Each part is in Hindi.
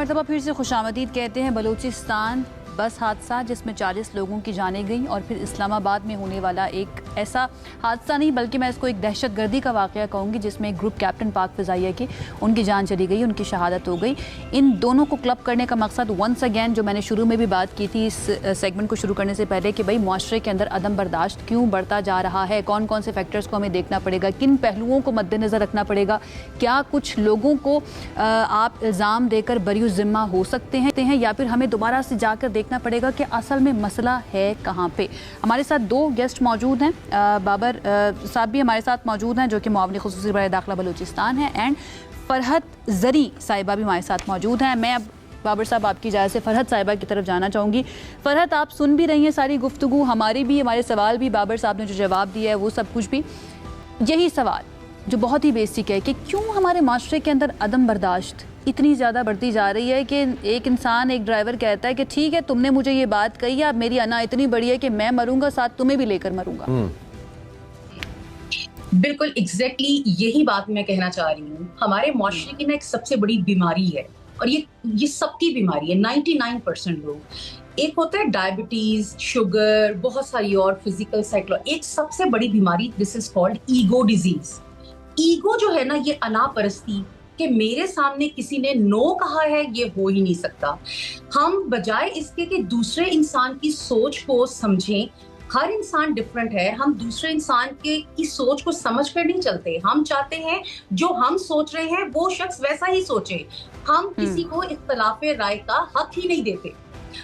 मरतबा फिर से खुशामदीद कहते हैं। बलूचिस्तान बस हादसा जिसमें 40 लोगों की जानें गईं और फिर इस्लामाबाद में होने वाला एक ऐसा हादसा नहीं बल्कि मैं इसको एक दहशतगर्दी का वाक़या कहूँगी जिसमें एक ग्रुप कैप्टन पाक फ़िज़ाइया की उनकी जान चली गई, उनकी शहादत हो गई। इन दोनों को क्लब करने का मकसद वंस अगेन जो मैंने शुरू में भी बात की थी इस सेगमेंट को शुरू करने से पहले कि भाई मुआशरे के अंदर अदम बर्दाश्त क्यों बढ़ता जा रहा है, कौन कौन से फैक्टर्स को हमें देखना पड़ेगा, किन पहलुओं को मद्देनज़र रखना पड़ेगा, क्या कुछ लोगों को आप इल्ज़ाम देकर बरी ज़िम्मा हो सकते हैं या फिर हमें दोबारा से जाकर देखना पड़ेगा कि असल में मसला है कहाँ पे। हमारे साथ दो गेस्ट मौजूद हैं, बाबर साहब भी हमारे साथ मौजूद हैं जो कि मुआविन खुसूसी बराए दाखिला बलूचिस्तान है, एंड फरहत ज़री साहिबा भी हमारे साथ मौजूद हैं। मैं अब बाबर साहब आपकी इजाज़त से फरहत साहिबा की तरफ जाना चाहूँगी। फरहत, आप सुन भी रही हैं सारी गुफ्तगू, हमारी भी, हमारे सवाल भी, बाबर साहब ने जो जवाब दिया है वो सब कुछ भी। यही सवाल जो बहुत ही बेसिक है कि क्यों हमारे माशरे के अंदर अदम बर्दाश्त इतनी ज़्यादा बढ़ती जा रही है कि एक इंसान, एक ड्राइवर कहता है कि ठीक है तुमने मुझे ये बात कही, अब मेरी अना इतनी बड़ी है कि मैं मरूंगा, साथ तुम्हें भी लेकर मरूंगा। बिल्कुल एग्जैक्टली यही बात मैं कहना चाह रही हूँ। हमारे मुआशरे की ना एक सबसे बड़ी बीमारी है और ये सबकी बीमारी है। 99% लोग, एक होता है डायबिटीज, शुगर, बहुत सारी और फिजिकल साइकोलॉजी, एक सबसे बड़ी बीमारी this is called ego disease. Ego जो है ना, ये अनापरस्ती कि मेरे सामने किसी ने नो कहा है, ये हो ही नहीं सकता। हम बजाय इसके कि दूसरे इंसान की सोच को समझें, हर इंसान डिफरेंट है, हम दूसरे इंसान की सोच को समझ कर नहीं चलते। हम चाहते हैं जो हम सोच रहे हैं वो शख्स वैसा ही सोचे। हम किसी को इख्तलाफे राय का हक ही नहीं देते।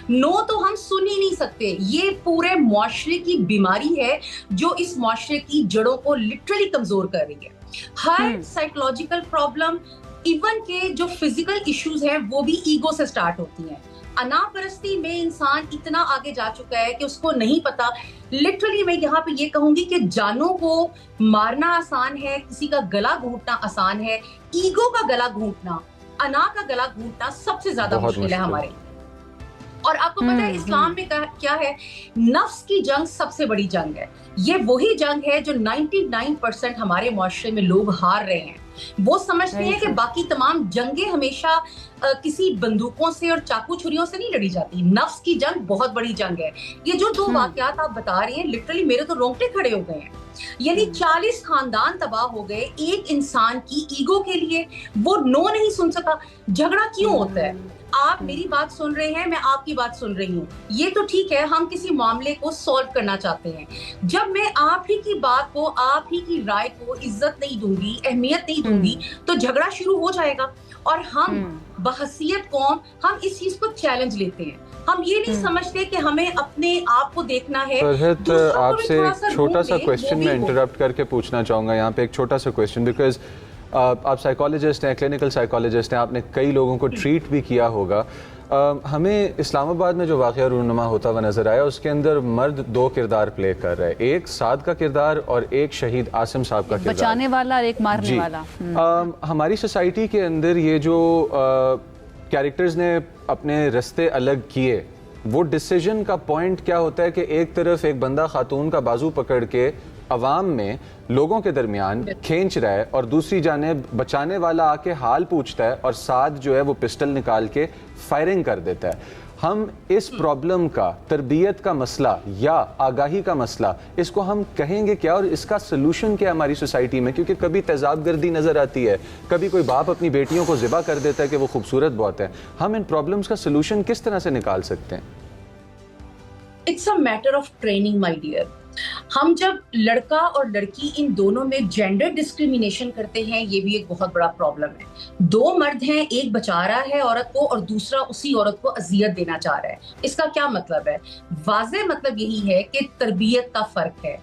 नो तो हम सुन ही नहीं सकते। ये पूरे मुआशरे की बीमारी है जो इस मुआशरे की जड़ों को लिटरली कमजोर कर रही है। हर साइकोलॉजिकल प्रॉब्लम, इवन के जो फिजिकल इश्यूज हैं वो भी ईगो से स्टार्ट होती हैं। अनापरस्ती में इंसान इतना आगे जा चुका है कि उसको नहीं पता। लिटरली मैं यहाँ पे ये कहूंगी कि जानों को मारना आसान है, किसी का गला घूंटना आसान है, ईगो का गला घूंटना, अना का गला घूंटना सबसे ज्यादा मुश्किल है हमारे। और आपको पता है इस्लाम में क्या है? नफ्स की जंग सबसे बड़ी जंग है। ये वही जंग है जो 99% हमारे मुआशरे में लोग हार रहे हैं। वो समझते हैं कि बाकी तमाम जंगें हमेशा किसी बंदूकों से और चाकू छुरियों से नहीं लड़ी जाती। नफ्स की जंग बहुत बड़ी जंग है। ये जो दो वाकयात आप बता रही हैं, लिटरली मेरे तो रोंगटे खड़े हो गए हैं। यानी 40 खानदान तबाह हो गए एक इंसान की ईगो के लिए। वो नो नहीं सुन सका। झगड़ा क्यों होता है? आप मेरी बात सुन रहे हैं, मैं आपकी बात सुन रही हूँ, ये तो ठीक है, हम किसी मामले को सॉल्व करना चाहते हैं। जब मैं आप ही की बात को, आप ही की राय को इज्जत नहीं दूंगी, अहमियत नहीं दूंगी, तो झगड़ा शुरू हो जाएगा। और हम बहसियत कौम, हम इस चीज को चैलेंज लेते हैं। हम ये नहीं समझते कि हमें अपने आप को देखना है। फरहत, आपसे छोटा सा क्वेश्चन मैं इंटरप्ट करके पूछना चाहूँगा यहाँ पे, एक छोटा सा क्वेश्चन, बिकॉज आप साइकोलॉजिस्ट हैं, क्लिनिकल साइकोलॉजिस्ट हैं, आपने कई लोगों को ट्रीट भी किया होगा। हमें इस्लामाबाद में जो वाक़या रूनुमा होता हुआ नज़र आया उसके अंदर मर्द दो किरदार प्ले कर रहे हैं, एक साद का किरदार और एक शहीद आसिम साहब का किरदार, बचाने वाला और एक मारने वाला। हमारी सोसाइटी के अंदर ये जो कैरेक्टर्स ने अपने रास्ते अलग किए, वो डिसीजन का पॉइंट क्या होता है कि एक तरफ एक बंदा खातून का बाजू पकड़ के अवाम में लोगों के दरमियान खींच रहा है और दूसरी जानिब बचाने वाला आके हाल पूछता है और साथ जो है वो पिस्टल निकाल के फायरिंग कर देता है। हम इस प्रॉब्लम का, तरबियत का मसला या आगाही का मसला, इसको हम कहेंगे क्या और इसका सलूशन क्या हमारी सोसाइटी में? क्योंकि कभी तेजाबगर्दी नज़र आती है, कभी कोई बाप अपनी बेटियों को ज़िबा कर देता है कि वो खूबसूरत बहुत है। हम इन प्रॉब्लम्स का सलूशन किस तरह से निकाल सकते हैं? It's a matter of training my dear. हम जब लड़का और लड़की इन दोनों में जेंडर डिस्क्रिमिनेशन करते हैं, ये भी एक बहुत बड़ा प्रॉब्लम है। दो मर्द हैं, एक बचा रहा है औरत को और दूसरा उसी औरत को अजियत देना चाह रहा है। इसका क्या मतलब है? वाज़ेह मतलब यही है कि तरबियत का फर्क है।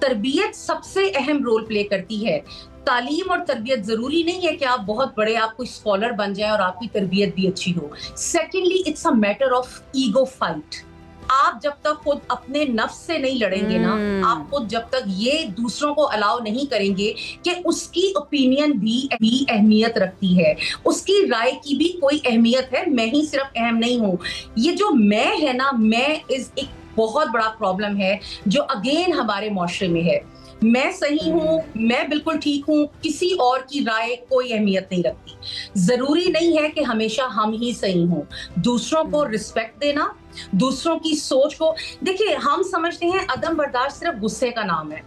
तरबियत सबसे अहम रोल प्ले करती है। तालीम और तरबियत जरूरी नहीं है कि आप बहुत बड़े, आप कोई स्कॉलर बन जाए और आपकी तरबियत भी अच्छी हो। Secondly, it's a matter of ego fight. आप जब तक खुद अपने नफ्स से नहीं लड़ेंगे ना, आप खुद जब तक ये दूसरों को अलाउ नहीं करेंगे कि उसकी ओपिनियन भी अहमियत रखती है, उसकी राय की भी कोई अहमियत है, मैं ही सिर्फ अहम नहीं हूँ। ये जो मैं है ना, मैं इज एक बहुत बड़ा प्रॉब्लम है जो अगेन हमारे मुआशरे में है। मैं सही हूँ, मैं बिल्कुल ठीक हूँ, किसी और की राय कोई अहमियत नहीं रखती। जरूरी नहीं है कि हमेशा हम ही सही हों। दूसरों को रिस्पेक्ट देना, दूसरों की सोच को, देखिए हम समझते हैं अदम बर्दाश्त सिर्फ गुस्से का नाम है।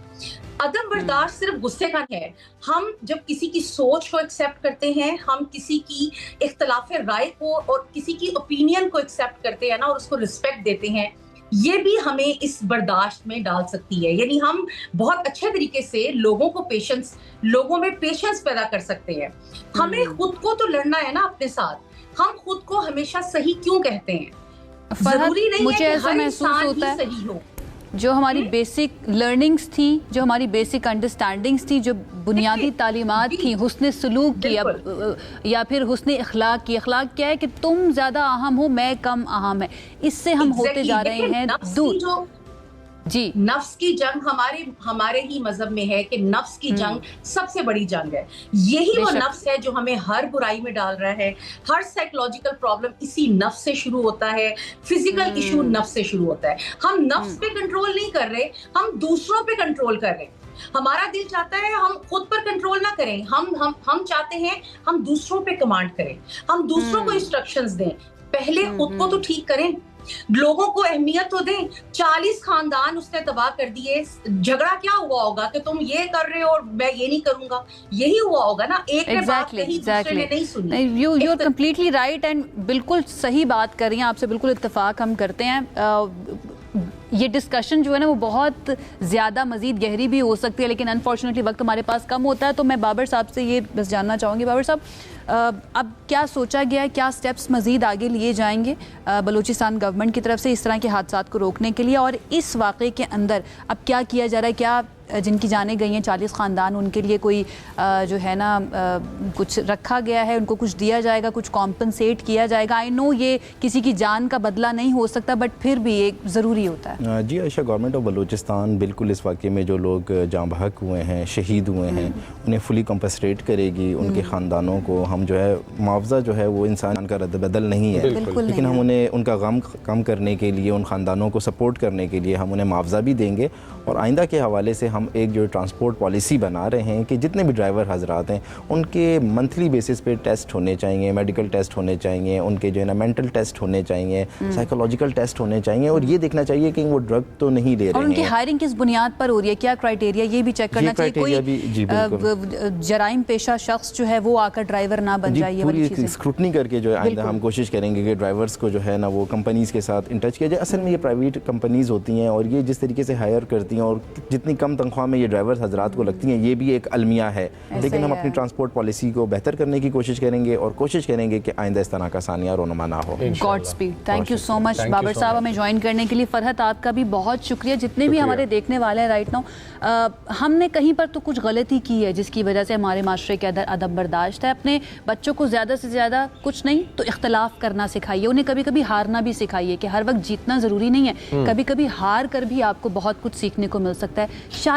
अदम बर्दाश्त सिर्फ गुस्से का है। हम जब किसी की सोच को एक्सेप्ट करते हैं, हम किसी की इख्तलाफ राय को और किसी की ओपिनियन को एक्सेप्ट करते हैं ना, और उसको रिस्पेक्ट देते हैं, ये भी हमें इस बर्दाश्त में डाल सकती है। यानी हम बहुत अच्छे तरीके से लोगों में पेशेंस पैदा कर सकते हैं। हमें खुद को तो लड़ना है ना अपने साथ। हम खुद को हमेशा सही क्यों कहते हैं? जरूरी नहीं मुझे है कि ऐसा हर महसूस इंसान होता ही है सही हो। जो हमारी बेसिक लर्निंग्स थी, जो हमारी बेसिक अंडरस्टैंडिंग्स थी, जो बुनियादी तालीमात थी हुस्न सलूक की या फिर हुस्न अखलाक की। अखलाक क्या है कि तुम ज़्यादा अहम हो, मैं कम अहम है, इससे हम होते जा रहे हैं दूर। जी, नफ्स की जंग हमारे ही मजहब में है कि नफ्स की जंग सबसे बड़ी जंग है। यही वो नफ्स है जो हमें हर बुराई में डाल रहा है। हर साइकोलॉजिकल प्रॉब्लम इसी नफ्स से शुरू होता है। फिजिकल इशू नफ्स से शुरू होता है। हम नफ्स पे कंट्रोल नहीं कर रहे, हम दूसरों पे कंट्रोल कर रहे हैं। हमारा दिल चाहता है हम खुद पर कंट्रोल ना करें, हम चाहते हैं हम दूसरों पे कमांड करें, हम दूसरों को इंस्ट्रक्शंस दें। पहले खुद को तो ठीक करें, लोगों को अहमियत तो दें। 40 खानदान उसने तबाह कर दिए। झगड़ा क्या हुआ होगा कि तुम ये कर रहे हो और मैं ये नहीं करूंगा? यही हुआ होगा ना। एक ने बात कही, दूसरे ने नहीं सुनी। You are completely right and बिल्कुल सही बात कर रही हैं, आपसे बिल्कुल इत्तेफाक हम करते हैं। ये डिस्कशन जो है ना वो बहुत ज़्यादा मज़ीद गहरी भी हो सकती है, लेकिन अनफॉर्चुनेटली वक्त हमारे पास कम होता है। तो मैं बाबर साहब से ये बस जानना चाहूँगी, बाबर साहब अब क्या सोचा गया है, क्या स्टेप्स मज़ीद आगे लिए जाएंगे बलूचिस्तान गवर्नमेंट की तरफ से इस तरह के हादसात को रोकने के लिए, और इस वाक़े के अंदर अब क्या किया जा रहा है? क्या जिनकी जाने गई हैं 40 ख़ानदान, उनके लिए कोई जो है ना कुछ रखा गया है, उनको कुछ दिया जाएगा, कुछ कॉम्पनसेट किया जाएगा? आई नो ये किसी की जान का बदला नहीं हो सकता, बट फिर भी एक ज़रूरी होता है। जी आयशा, गवर्नमेंट ऑफ बलूचिस्तान बिल्कुल इस वाक़े में जो लोग जाँ बहक हुए हैं, शहीद हुए हैं, उन्हें फुली कंपनसेट करेगी। उनके ख़ानदानों को हम जो है मुआवजा जो है वो इंसान का रद्द-बदल नहीं है, लेकिन हम उन्हें उनका गम कम करने के लिए, उन ख़ानदानों को सपोर्ट करने के लिए हम उन्हें मुआवजा भी देंगे। और आइंदा के हवाले से हम एक जो ट्रांसपोर्ट पॉलिसी बना रहे हैं कि जितने भी ड्राइवर हजरात हैं उनके मंथली बेसिस पे टेस्ट होने चाहिए, मेडिकल टेस्ट होने चाहिए, उनके जो है ना मेंटल टेस्ट होने चाहिए, साइकोलॉजिकल टेस्ट होने चाहिए, और ये देखना चाहिए कि वो ड्रग तो नहीं ले रहे हैं। और उनकी हायरिंग किस बुनियाद पर हो रही है, क्या क्राइटेरिया, ये भी चेक करना चाहिए। कोई जराइम पेशा शख्स जो है वो आकर ड्राइवर ना बन जाए। पूरी स्क्रूटनी करके जो है आइंदा हम कोशिश करेंगे कि ड्राइवर्स को जो है ना वो कंपनीज़ के साथ इन टच किया जाए। असल में ये प्राइवेट कंपनीज़ होती हैं और ये जिस तरीके से हायर करती हैं और जितनी कम तनख्वाह में ये ड्राइवर्स हजरात को लगती हैं, ये भी एक अलमिया है। लेकिन हम अपनी ट्रांसपोर्ट पॉलिसी को बेहतर करने की कोशिश करेंगे और कोशिश करेंगे कि आइंदा इस तरह का सानिया रोनमा ना हो। God speed. Thank you so much Babar साहब हमें ज्वाइन करने के लिए। फरहत आपका भी बहुत शुक्रिया। जितने भी हमारे देखने वाले हैं राइट नाउ, हमने कहीं पर तो कुछ गलती की है जिसकी वजह से हमारे माशरे के अंदर अदब बर्दाश्त है। अपने बच्चों को ज़्यादा से ज़्यादा कुछ नहीं तो इख्तलाफ करना सिखाइए, उन्हें कभी कभी हारना भी सिखाइए कि हर वक्त जीतना ज़रूरी नहीं है, कभी कभी हार कर भी आपको बहुत कुछ सीखने को मिल सकता है।